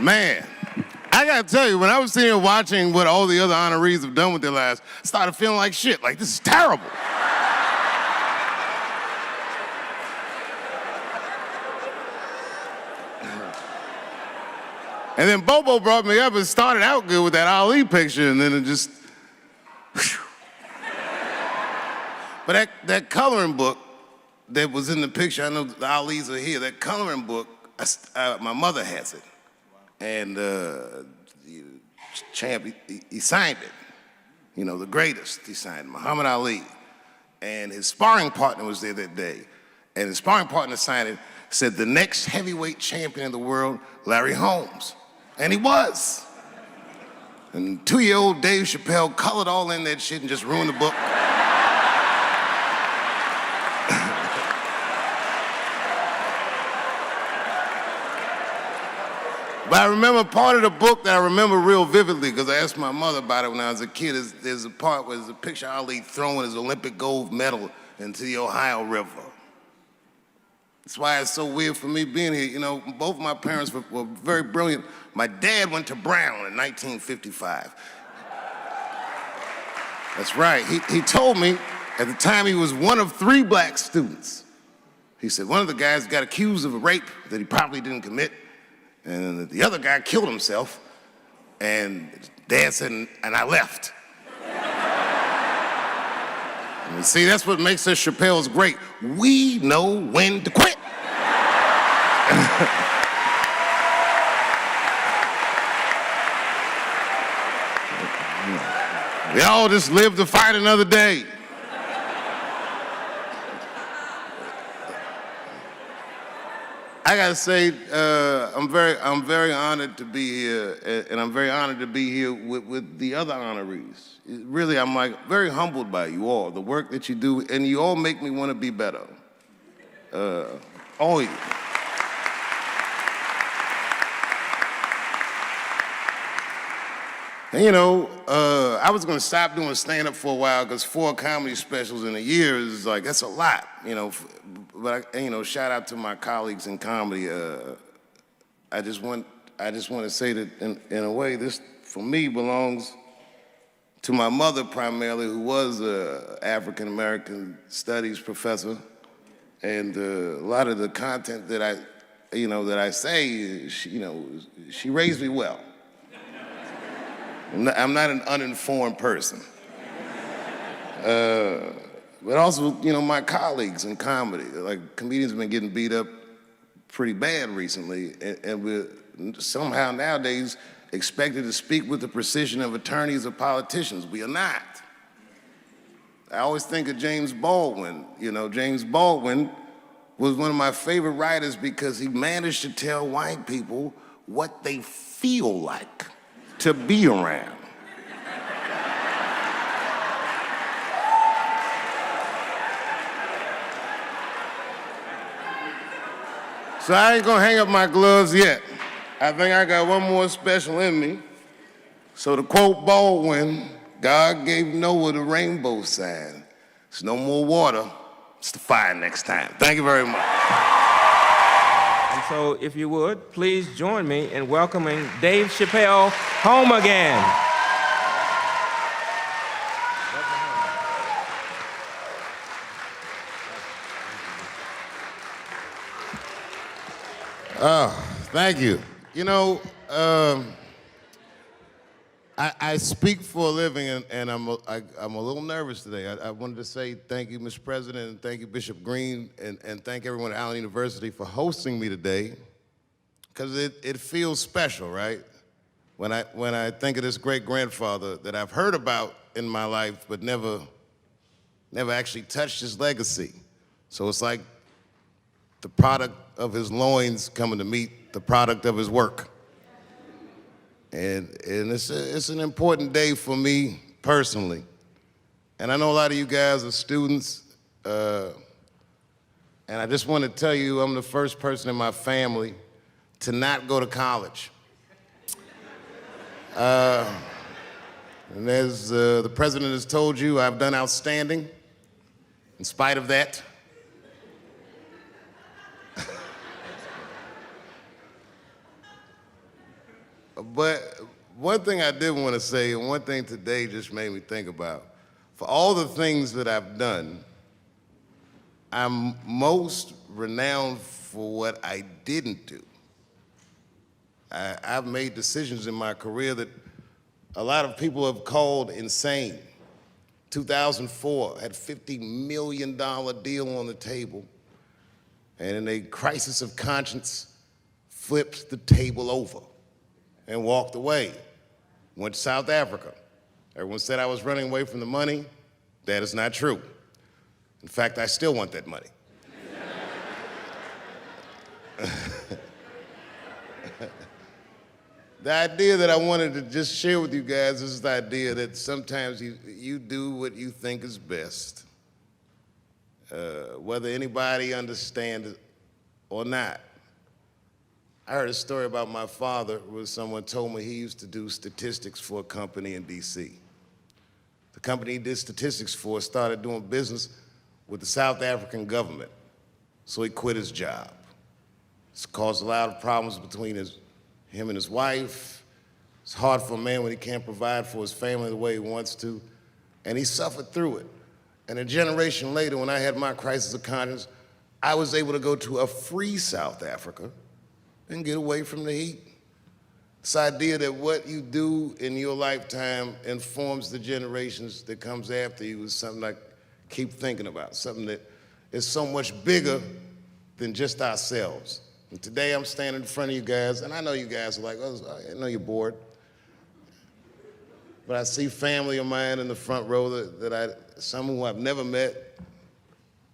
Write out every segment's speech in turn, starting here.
Man, I gotta tell you, when I was sitting here watching what all the other honorees have done with their lives, I started feeling like shit, like this is terrible. And then Bobo brought me up and started out good with that Ali picture, and then it just, whew. But that coloring book that was in the picture, I know the Ali's are here, that coloring book, my mother has it. And Champ, he signed it. You know, the greatest, he signed it, Muhammad Ali. And his sparring partner was there that day. And his sparring partner signed it, said the next heavyweight champion in the world, Larry Holmes. And he was. And 2-year-old Dave Chappelle colored all in that shit and just ruined the book. But I remember part of the book that I remember real vividly, because I asked my mother about it when I was a kid. There's a part where there's a picture of Ali throwing his Olympic gold medal into the Ohio River. That's why it's so weird for me being here. You know, both my parents were very brilliant. My dad went to Brown in 1955. That's right. He told me at the time he was one of 3 black students. He said one of the guys got accused of a rape that he probably didn't commit, and the other guy killed himself, and Dad said, and I left. And see, that's what makes us Chappelles great. We know when to quit. We all just live to fight another day. I gotta say, I'm very honored to be here, and I'm very honored to be here with the other honorees. Really, I'm like very humbled by you all, the work that you do, and you all make me want to be better. All of you. And you know, I was gonna stop doing stand-up for a while because 4 comedy specials in a year is like, that's a lot, you know. But you know, shout out to my colleagues in comedy. I just want to say that in a way, this for me belongs to my mother primarily, who was an African American studies professor, and a lot of the content that I say, she raised me well. I'm not an uninformed person. But also, you know, my colleagues in comedy, like comedians have been getting beat up pretty bad recently, and we're somehow nowadays expected to speak with the precision of attorneys or politicians. We are not. I always think of James Baldwin. You know, James Baldwin was one of my favorite writers because he managed to tell white people what they feel like to be around. So I ain't gonna hang up my gloves yet. I think I got one more special in me. So to quote Baldwin, God gave Noah the rainbow sign. It's no more water, it's the fire next time. Thank you very much. And so if you would, please join me in welcoming Dave Chappelle home again. Oh, thank you. You know, I speak for a living, and I'm a little nervous today. I wanted to say thank you, Mr. President, and thank you, Bishop Green, and thank everyone at Allen University for hosting me today, because it feels special, right? When I think of this great-grandfather that I've heard about in my life, but never actually touched his legacy. So it's like the product of his loins coming to meet the product of his work. And it's an important day for me personally. And I know a lot of you guys are students, and I just want to tell you I'm the first person in my family to not go to college. And as the president has told you, I've done outstanding in spite of that. But one thing I did want to say, and one thing today just made me think about, for all the things that I've done, I'm most renowned for what I didn't do. I've made decisions in my career that a lot of people have called insane. 2004, had a $50 million deal on the table, and in a crisis of conscience, flipped the table over and walked away. Went to South Africa. Everyone said I was running away from the money. That is not true. In fact, I still want that money. The idea that I wanted to just share with you guys is the idea that sometimes you do what you think is best, whether anybody understands it or not. I heard a story about my father where someone told me he used to do statistics for a company in DC. The company he did statistics for started doing business with the South African government, so he quit his job. It's caused a lot of problems between him and his wife. It's hard for a man when he can't provide for his family the way he wants to, and he suffered through it. And a generation later, when I had my crisis of conscience, I was able to go to a free South Africa and get away from the heat. This idea that what you do in your lifetime informs the generations that comes after you is something I keep thinking about, something that is so much bigger than just ourselves. And today I'm standing in front of you guys, and I know you guys are like, oh, I know you're bored. But I see family of mine in the front row some who I've never met,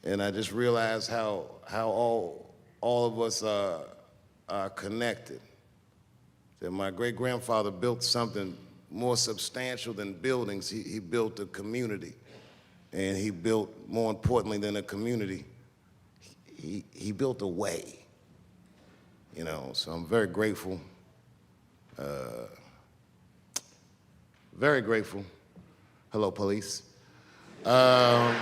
and I just realize how all of us are connected. That my great-grandfather built something more substantial than buildings. He built a community, and he built, more importantly than a community, he built a way. You know, so I'm very grateful. Very grateful. Hello, police. I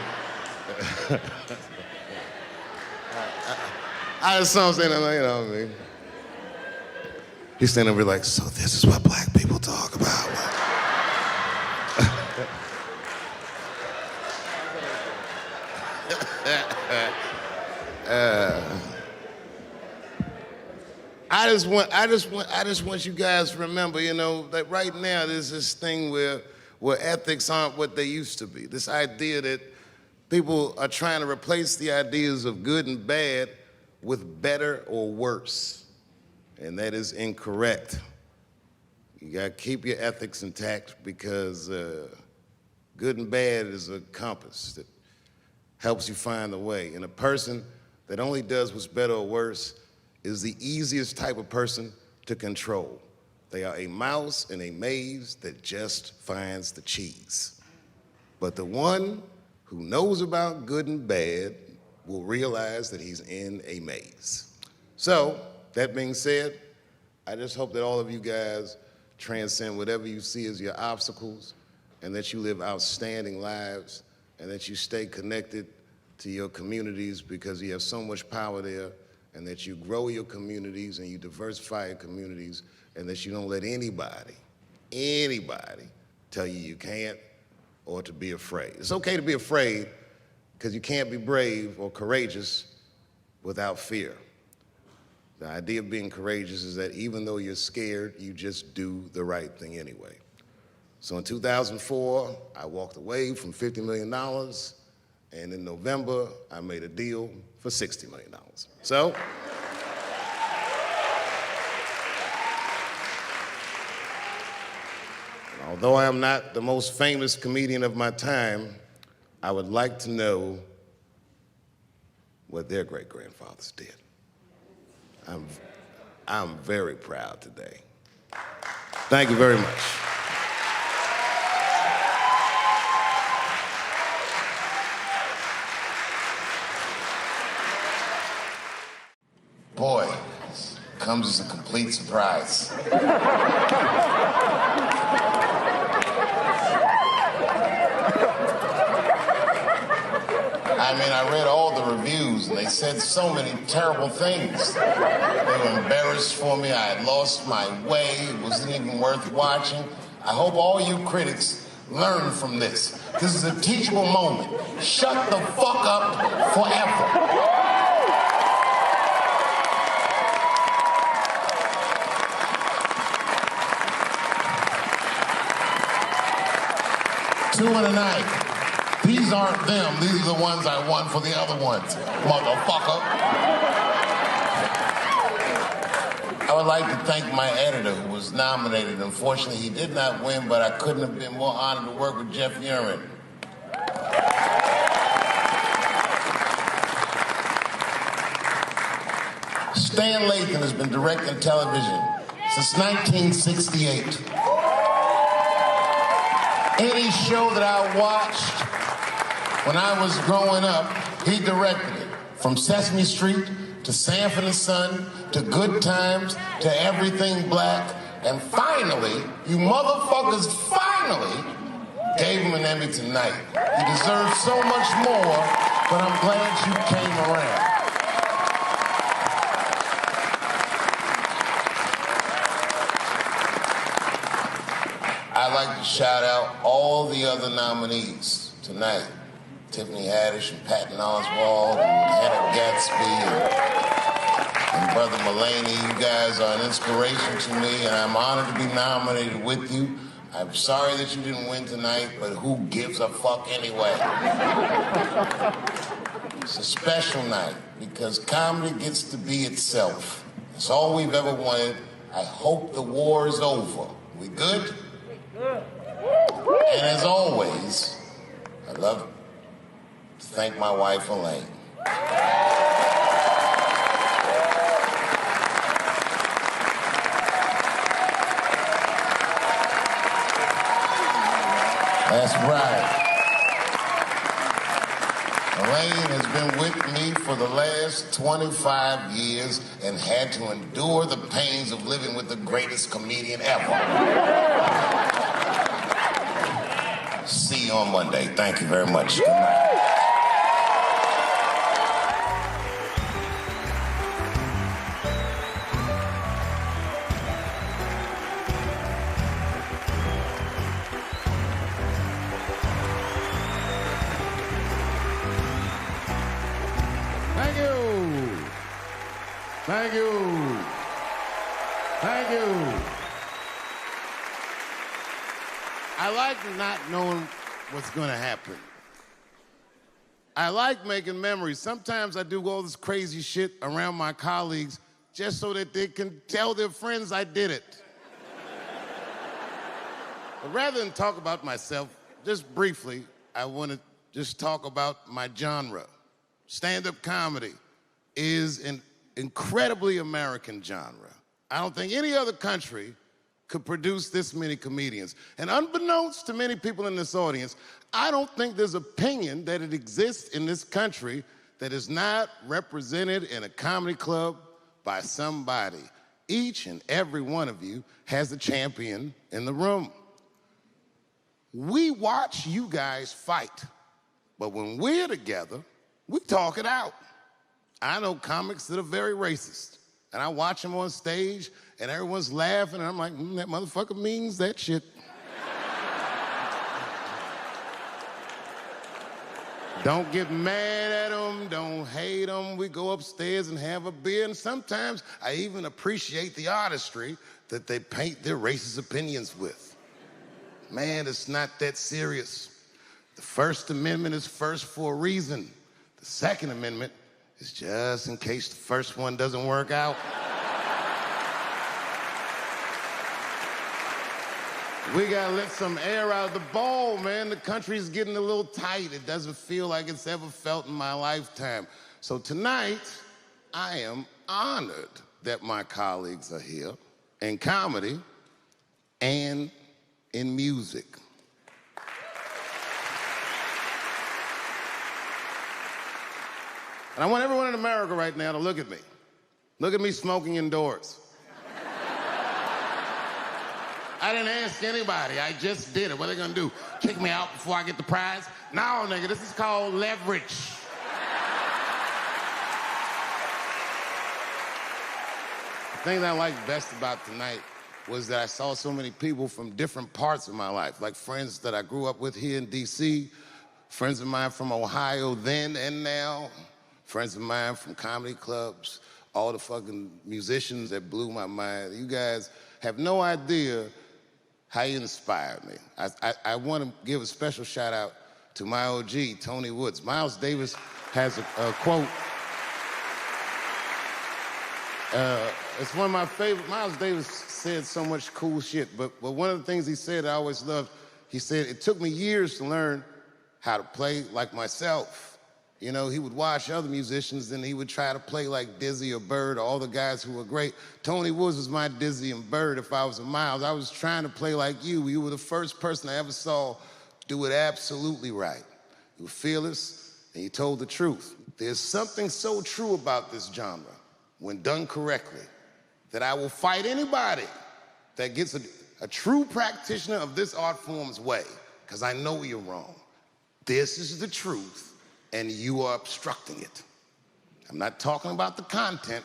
just saw him saying, you know what I mean? He's standing over like, so this is what black people talk about. I just want you guys to remember, you know, that right now there's this thing where ethics aren't what they used to be. This idea that people are trying to replace the ideas of good and bad with better or worse, and that is incorrect. You gotta keep your ethics intact because good and bad is a compass that helps you find the way. And a person that only does what's better or worse is the easiest type of person to control. They are a mouse in a maze that just finds the cheese. But the one who knows about good and bad will realize that he's in a maze. So, that being said, I just hope that all of you guys transcend whatever you see as your obstacles, and that you live outstanding lives, and that you stay connected to your communities because you have so much power there, and that you grow your communities and you diversify your communities, and that you don't let anybody tell you you can't or to be afraid. It's okay to be afraid because you can't be brave or courageous without fear. The idea of being courageous is that even though you're scared, you just do the right thing anyway. So in 2004, I walked away from $50 million, and in November, I made a deal for $60 million. So, although I am not the most famous comedian of my time, I would like to know what their great-grandfathers did. I'm very proud today. Thank you very much. Boy, comes as a complete surprise. I mean, I read all the reviews, and they said so many terrible things. They were embarrassed for me. I had lost my way. It wasn't even worth watching. I hope all you critics learn from this. This is a teachable moment. Shut the fuck up forever. Two in a night. These aren't them. These are the ones I won for the other ones, motherfucker. I would like to thank my editor who was nominated. Unfortunately, he did not win, but I couldn't have been more honored to work with Jeff Urin. Stan Lathan has been directing television since 1968. Any show that I watched when I was growing up, he directed it. From Sesame Street to Sanford and Son to Good Times to Everything Black. And finally, you motherfuckers finally gave him an Emmy tonight. He deserves so much more, but I'm glad you came around. I'd like to shout out all the other nominees tonight. Tiffany Haddish and Patton Oswalt and Hannah Gatsby and Brother Mulaney. You guys are an inspiration to me, and I'm honored to be nominated with you. I'm sorry that you didn't win tonight, but who gives a fuck anyway? It's a special night because comedy gets to be itself. It's all we've ever wanted. I hope the war is over. We good? And as always, I love to thank my wife, Elaine. That's right. Elaine has been with me for the last 25 years and had to endure the pains of living with the greatest comedian ever. See you on Monday. Thank you very much. Good night. Thank you. Thank you. Thank you. I like not knowing what's going to happen. I like making memories. Sometimes I do all this crazy shit around my colleagues just so that they can tell their friends I did it. But rather than talk about myself, just briefly, I want to just talk about my genre. Stand-up comedy is an incredibly American genre. I don't think any other country could produce this many comedians. And unbeknownst to many people in this audience, I don't think there's opinion that it exists in this country that is not represented in a comedy club by somebody. Each and every one of you has a champion in the room. We watch you guys fight, but when we're together, we talk it out. I know comics that are very racist, and I watch them on stage, and everyone's laughing, and I'm like, that motherfucker means that shit. Don't get mad at them, don't hate them. We go upstairs and have a beer, and sometimes I even appreciate the artistry that they paint their racist opinions with. Man, it's not that serious. The First Amendment is first for a reason. The Second Amendment is just in case the first one doesn't work out. We gotta let some air out of the ball, man. The country's getting a little tight. It doesn't feel like it's ever felt in my lifetime. So tonight, I am honored that my colleagues are here in comedy and in music. And I want everyone in America right now to look at me. Look at me smoking indoors. I didn't ask anybody, I just did it. What are they gonna do? Kick me out before I get the prize? No, nigga, this is called leverage. thing that I liked best about tonight was that I saw so many people from different parts of my life, like friends that I grew up with here in D.C., friends of mine from Ohio then and now, friends of mine from comedy clubs, all the fucking musicians that blew my mind. You guys have no idea how you inspired me. I want to give a special shout out to my OG, Tony Woods. Miles Davis has a quote. It's one of my favorite. Miles Davis said so much cool shit, but one of the things he said I always loved, he said, it took me years to learn how to play like myself. You know, he would watch other musicians and he would try to play like Dizzy or Bird or all the guys who were great. Tony Woods was my Dizzy and Bird if I was a Miles. I was trying to play like you. You were the first person I ever saw do it absolutely right. You were fearless and you told the truth. There's something so true about this genre, when done correctly, that I will fight anybody that gets a true practitioner of this art form's way, because I know you're wrong. This is the truth, and you are obstructing it. I'm not talking about the content,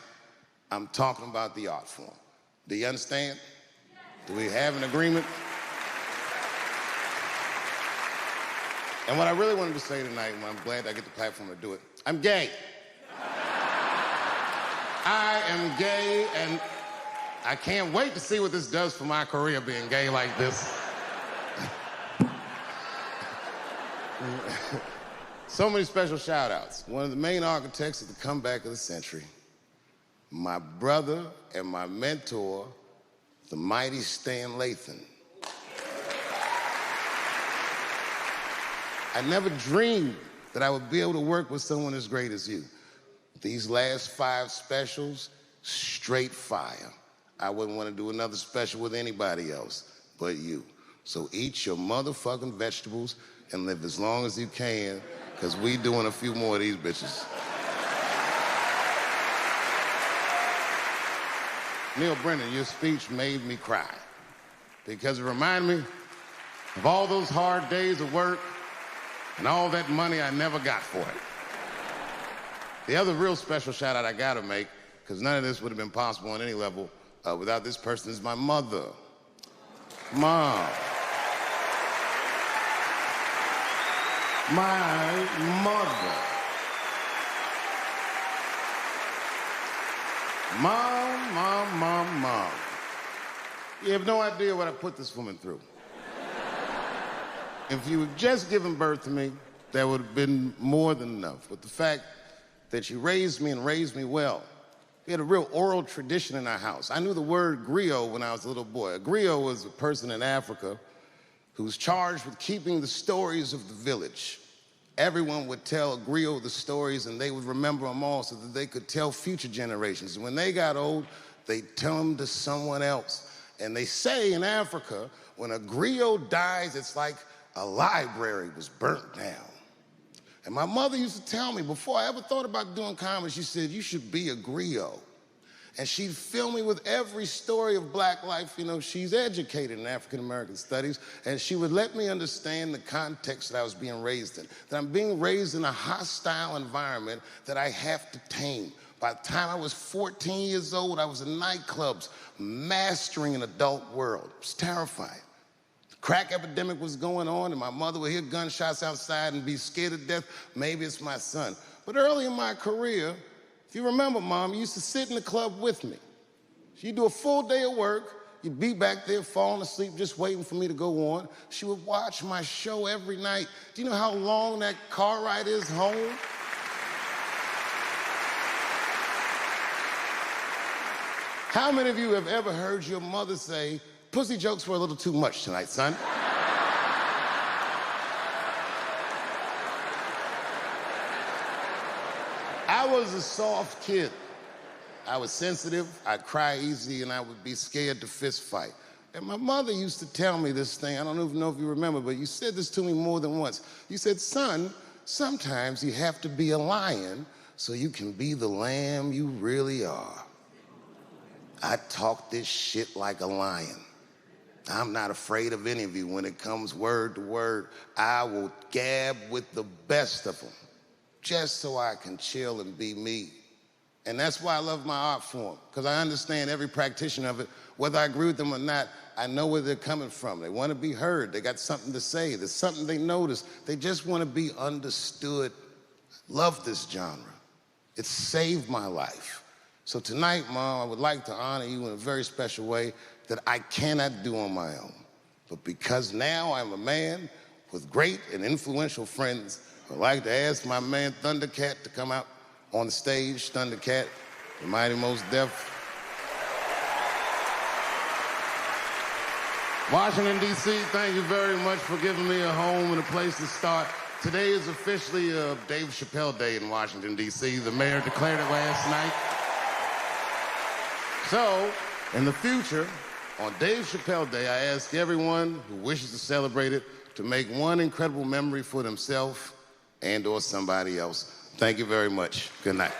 I'm talking about the art form. Do you understand? Do we have an agreement? And what I really wanted to say tonight, and I'm glad I get the platform to do it, I'm gay. I am gay, and I can't wait to see what this does for my career, being gay like this. So many special shout-outs. One of the main architects of the comeback of the century, my brother and my mentor, the mighty Stan Lathan. I never dreamed that I would be able to work with someone as great as you. These last 5 specials, straight fire. I wouldn't want to do another special with anybody else but you. So eat your motherfucking vegetables and live as long as you can, because we doing a few more of these bitches. Neal Brennan, your speech made me cry, because it reminded me of all those hard days of work and all that money I never got for it. The other real special shout out I gotta make, because none of this would have been possible on any level without this person, is my mother. Mom. My mother. Mom. You have no idea what I put this woman through. If you had just given birth to me, that would have been more than enough. But the fact that she raised me and raised me well. We had a real oral tradition in our house. I knew the word griot when I was a little boy. A griot was a person in Africa who was charged with keeping the stories of the village. Everyone would tell a griot the stories, and they would remember them all so that they could tell future generations. And when they got old, they'd tell them to someone else. And they say in Africa, when a griot dies, it's like a library was burnt down. And my mother used to tell me, before I ever thought about doing comedy, she said, you should be a griot. And she'd fill me with every story of black life. You know, she's educated in African-American studies, and she would let me understand the context that I was being raised in, that I'm being raised in a hostile environment that I have to tame. By the time I was 14 years old, I was in nightclubs, mastering an adult world. It was terrifying. Crack epidemic was going on, and my mother would hear gunshots outside and be scared to death. Maybe it's my son. But early in my career, if you remember, Mom, you used to sit in the club with me. She'd do a full day of work. You'd be back there falling asleep, just waiting for me to go on. She would watch my show every night. Do you know how long that car ride is home? How many of you have ever heard your mother say, pussy jokes were a little too much tonight, son? I was a soft kid. I was sensitive, I'd cry easy, and I would be scared to fist fight. And my mother used to tell me this thing, I don't even know if you remember, but you said this to me more than once. You said, son, sometimes you have to be a lion so you can be the lamb you really are. I talk this shit like a lion. I'm not afraid of any of you. When it comes word to word, I will gab with the best of them, just so I can chill and be me. And that's why I love my art form, because I understand every practitioner of it. Whether I agree with them or not, I know where they're coming from. They want to be heard. They got something to say. There's something they notice. They just want to be understood. Love this genre. It saved my life. So tonight, Mom, I would like to honor you in a very special way that I cannot do on my own. But because now I'm a man with great and influential friends, I'd like to ask my man Thundercat to come out on the stage. Thundercat, the Mighty Most Def. Washington, D.C., thank you very much for giving me a home and a place to start. Today is officially Dave Chappelle Day in Washington, D.C. The mayor declared it last night. So, in the future, on Dave Chappelle Day, I ask everyone who wishes to celebrate it to make one incredible memory for themselves and or somebody else. Thank you very much. Good night.